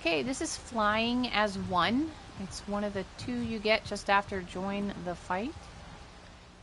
Okay, this is flying as one. It's one of the 2 you get just after join the fight.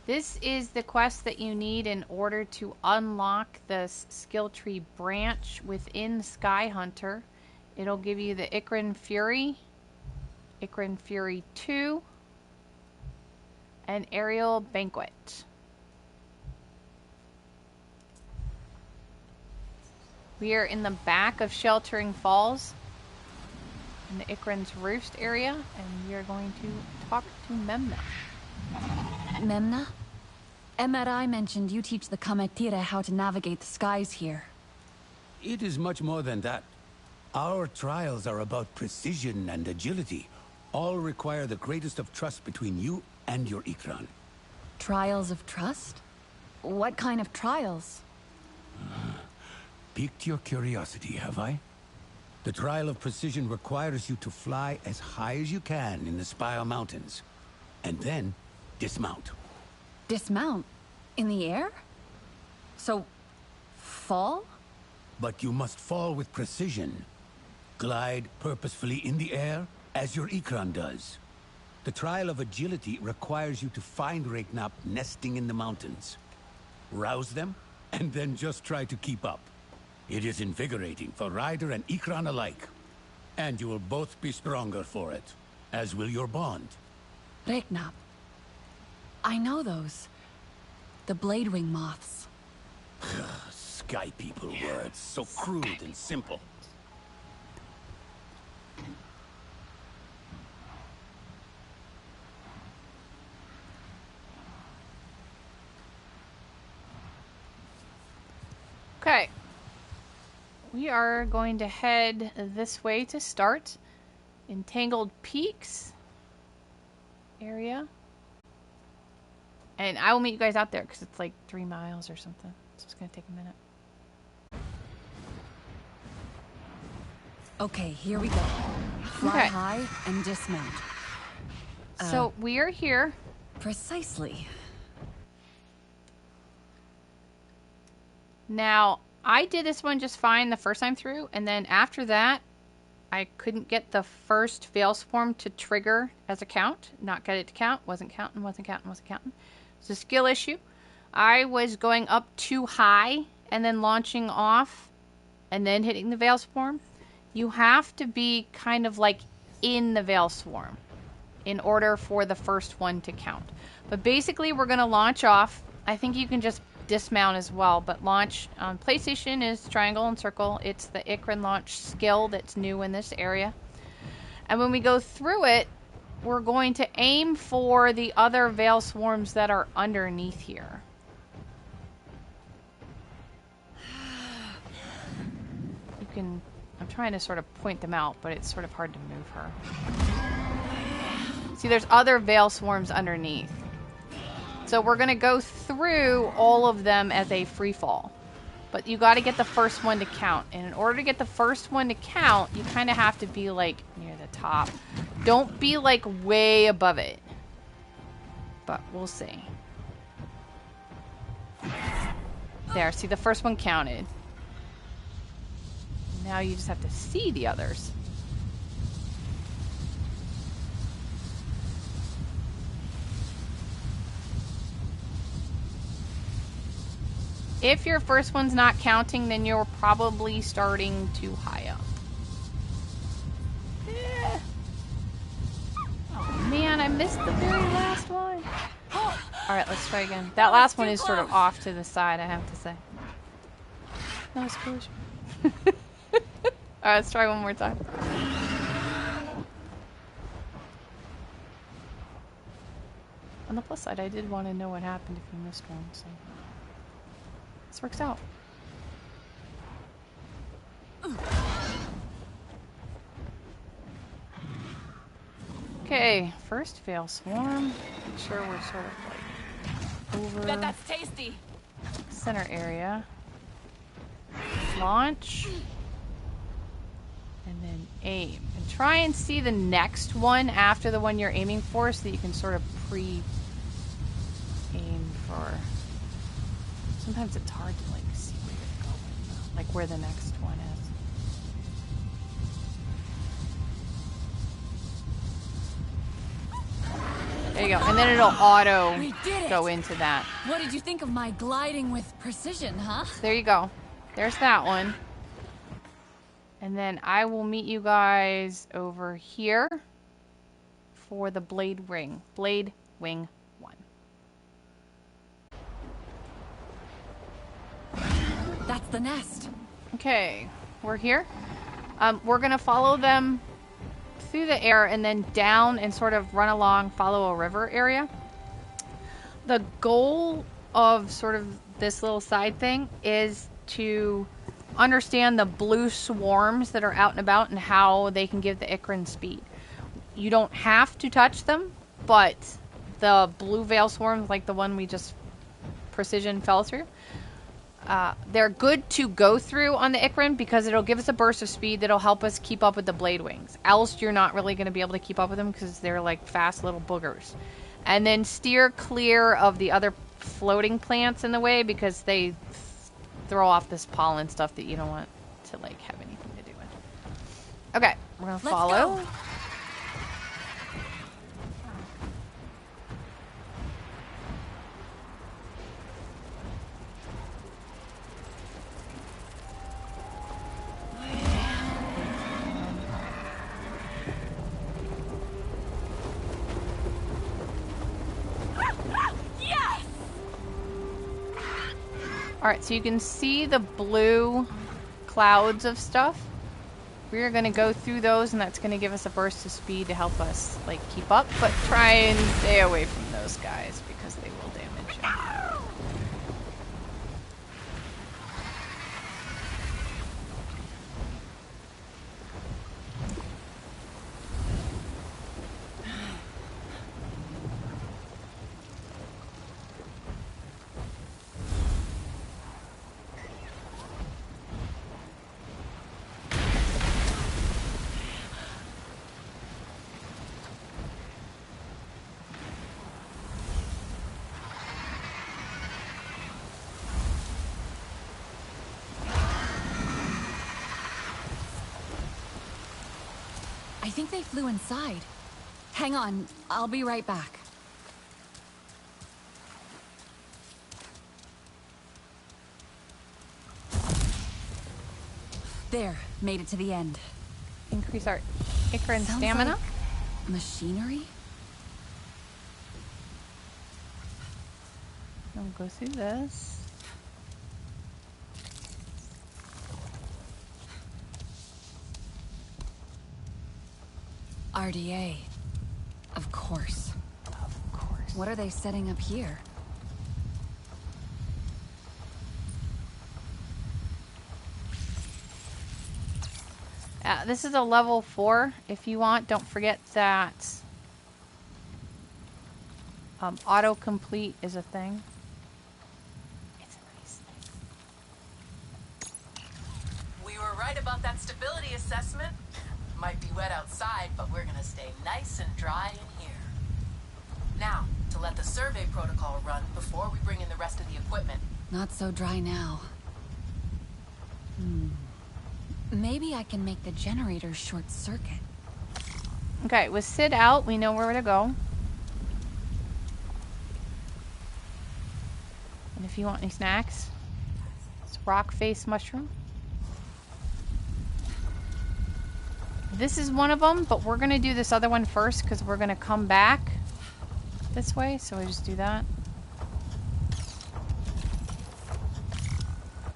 This is the quest that you need in order to unlock the skill tree branch within Sky Hunter. It'll give you the Ikran Fury 2, and Aerial Banquet. We are in the back of Sheltering Falls, in the Ikran's Roost area, and we are going to talk to Memna. Memna? Emerai mentioned you teach the Kametire how to navigate the skies here. It is much more than that. Our trials are about precision and agility. All require the greatest of trust between you and your Ikran. Trials of trust? What kind of trials? Piqued your curiosity, have I? The trial of precision requires you to fly as high as you can in the Spire Mountains, and then dismount. Dismount? In the air? So, fall? But you must fall with precision. Glide purposefully in the air, as your Ikran does. The trial of agility requires you to find Reiknap nesting in the mountains. Rouse them, and then just try to keep up. It is invigorating for rider and Ikran alike. And you will both be stronger for it, as will your bond. Reiknap. I know those. The Bladewing moths. Sky people words, so crude and simple. Okay. We are going to head this way to start. Entangled Peaks area. And I will meet you guys out there because it's like 3 miles or something. So it's going to take a minute. Okay, here we go. Fly high and dismount. So we are here. Precisely. Now, I did this one just fine the first time through, and then after that, I couldn't get the first Veil Swarm to trigger as a count. Not get it to count. Wasn't counting. It's a skill issue. I was going up too high and then launching off and then hitting the Veil Swarm. You have to be kind of like in the Veil Swarm in order for the first one to count. But basically, we're going to launch off. I think you can just dismount as well, but launch on PlayStation is triangle and circle. It's the Ikran launch skill that's new in this area. And when we go through it, we're going to aim for the other Veil Swarms that are underneath here. You can... I'm trying to sort of point them out, but it's sort of hard to move her. See, there's other Veil Swarms underneath. So we're going to go through all of them as a free fall. But you got to get the first one to count. And in order to get the first one to count, you kind of have to be like near the top. Don't be like way above it. But we'll see. There, see, the first one counted. Now you just have to see the others. If your first one's not counting, then you're probably starting too high up. Eh. Oh man, I missed the very last one. Alright, let's try again. That last one is sort of off to the side, I have to say. That was foolish. Alright, let's try one more time. On the plus side, I did want to know what happened if you missed one, so... This works out. Okay, first Veil Swarm. Make sure we're sort of like over That's tasty. center area. Launch. And then aim. And try and see the next one after the one you're aiming for so that you can sort of pre-aim for... Sometimes it's hard to like see where you're going, like where the next one There you go. And then it'll auto We did it! go into that. What did you think of my gliding with precision, huh? There you go. There's that one. And then I will meet you guys over here for the Blade Wing 1. That's the nest. Okay, we're here. We're gonna follow them through the air and then down and sort of run along, follow a river area. The goal of sort of this little side thing is to understand the blue swarms that are out and about and how they can give the Ikran speed. You don't have to touch them, but the blue veil swarms, like the one we just precision fell through, they're good to go through on the Ikran because it'll give us a burst of speed that'll help us keep up with the blade wings. Else, you're not really going to be able to keep up with them because they're like fast little boogers. And then steer clear of the other floating plants in the way because they throw off this pollen stuff that you don't want to like have anything to do with. Okay, we're going to follow. Go. Alright, so you can see the blue clouds of stuff. We're going to go through those, and that's going to give us a burst of speed to help us, like, keep up. But try and stay away from those guys, because they will damage you. I think they flew inside. Hang on, I'll be right back. There, made it to the end. Increase our Ikran Sounds stamina. like machinery? We'll go through this. RDA. Of course. Of course. What are they setting up here? This is a level 4. If you want, don't forget that autocomplete is a thing. It's a nice thing. We were right about that stability assessment. Might be wet outside, but we're gonna stay nice and dry in here. Now, to let the survey protocol run before we bring in the rest of the equipment. Not so dry now. Maybe I can make the generator short circuit. Okay, with Sid out, we know where to go. And if you want any snacks, it's rock face mushroom. This is one of them, but we're going to do this other one first because we're going to come back this way, so we just do that.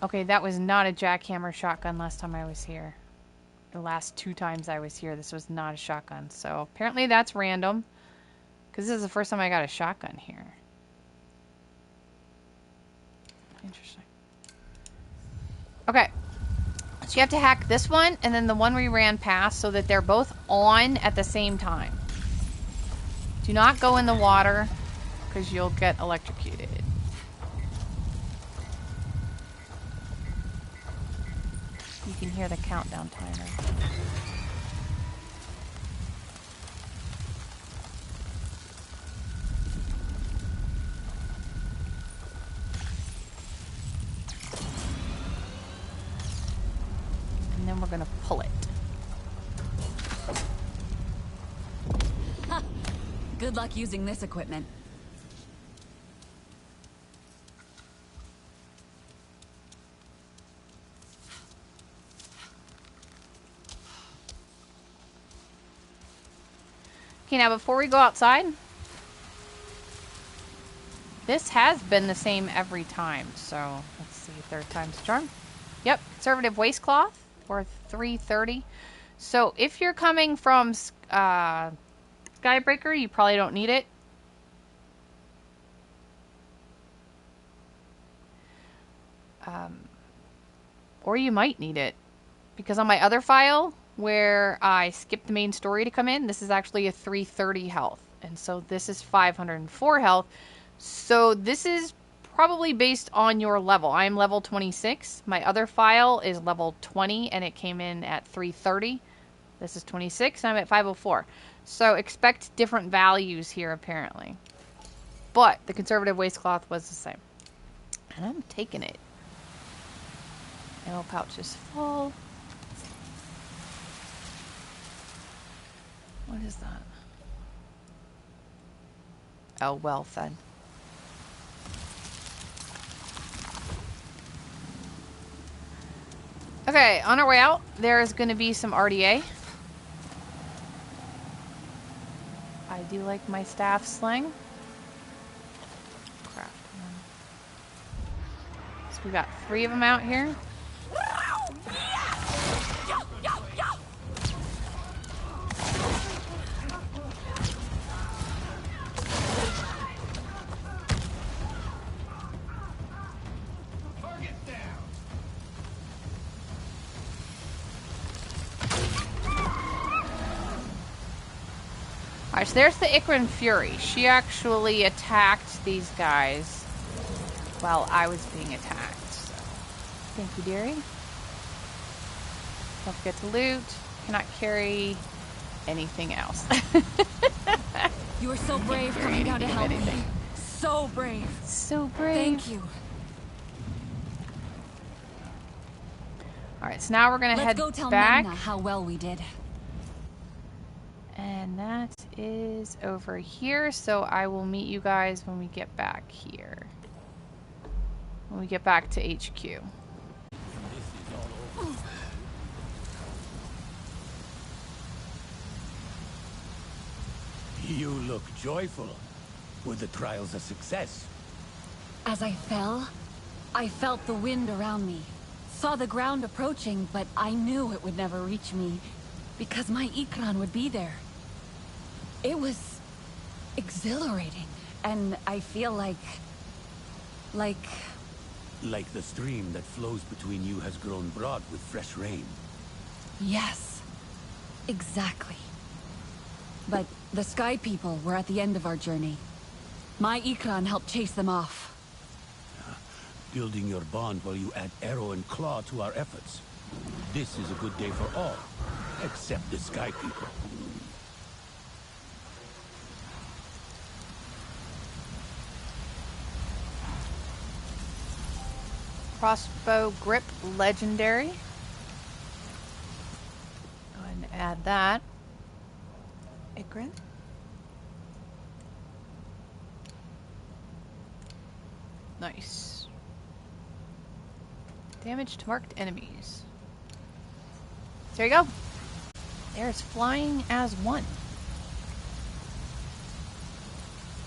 Okay, that was not a jackhammer shotgun last time I was here. The last 2 times I was here, this was not a shotgun. So apparently that's random, because this is the first time I got a shotgun here. Interesting. Okay. So you have to hack this one and then the one we ran past so that they're both on at the same time. Do not go in the water because you'll get electrocuted. You can hear the countdown timer. And then we're going to pull it. Good luck using this equipment. Okay, now before we go outside, this has been the same every time, so let's see, third time's the charm. Yep, conservative waistcloth for 330. So if you're coming from Skybreaker, you probably don't need it. Or you might need it, because on my other file where I skipped the main story to come in, this is actually a 330 health, and so this is 504 health. So this is probably based on your level. I'm level 26. My other file is level 20 and it came in at 330. This is 26 and I'm at 504. So expect different values here apparently. But the conservative waistcloth was the same. And I'm taking it. Ammo pouch is full. What is that? Oh, well fed. Okay, on our way out, there's going to be some RDA. I do like my staff sling. Craft one. So we got 3 of them out here. Alright, so there's the Ikran Fury. She actually attacked these guys while I was being attacked. So, thank you, dearie. Don't forget to loot. Cannot carry anything else. You were so brave coming down to help me. So brave. So brave. Thank you. Alright, so now we're going to head Let's go tell back. Memna how well we did. And that is over here, so I will meet you guys when we get back here. When we get back to HQ. You look joyful. Were the trials a success? As I fell, I felt the wind around me. Saw the ground approaching, but I knew it would never reach me because my Ikran would be there. It was exhilarating, and I feel like Like the stream that flows between you has grown broad with fresh rain. yes, exactly. But the Sky People were at the end of our journey. My Ikran helped chase them off. Building your bond while you add arrow and claw to our efforts. This is a good day for all, except the Sky People. Crossbow grip legendary. Go ahead and add that. Ikran. Nice. Damage to marked enemies. There you go. There's flying as one.